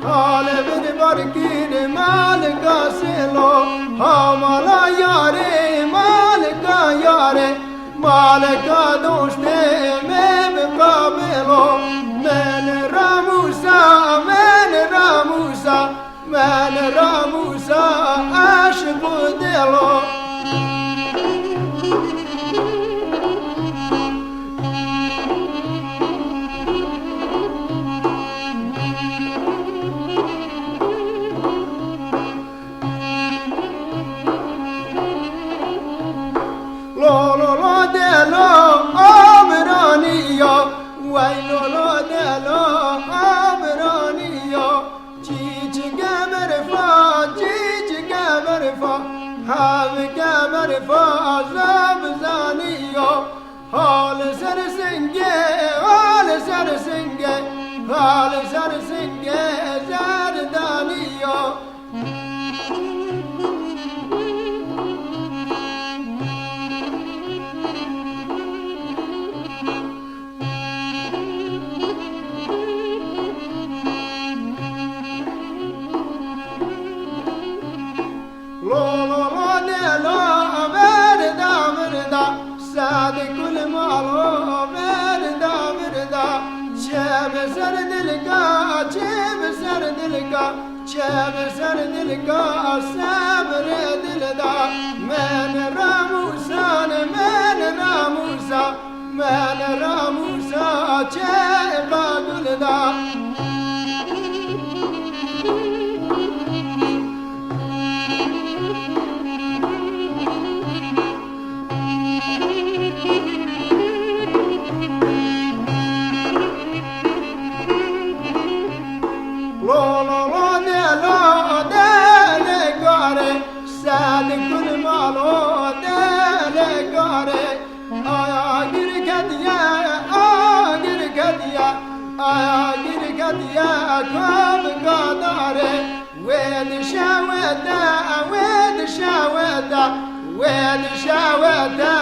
حال بر برکین مالکا سلو همالا یاره مالکا یاره مالکا دوشته من قابلو من راموسا من راموسا عاشق دلو لولو دلو عمرانيو وای لولو دلو عمرانيو چیچ گمر فا هم گمر فا زبزانيو حال سر سنگه زردانيو سعد كل مالو مردا شام سر دلكا صبر دلدا من راموسا چبا گلدا سعد كل مالو دلگاره آیا گرگدیا کام گاداره وید شاودا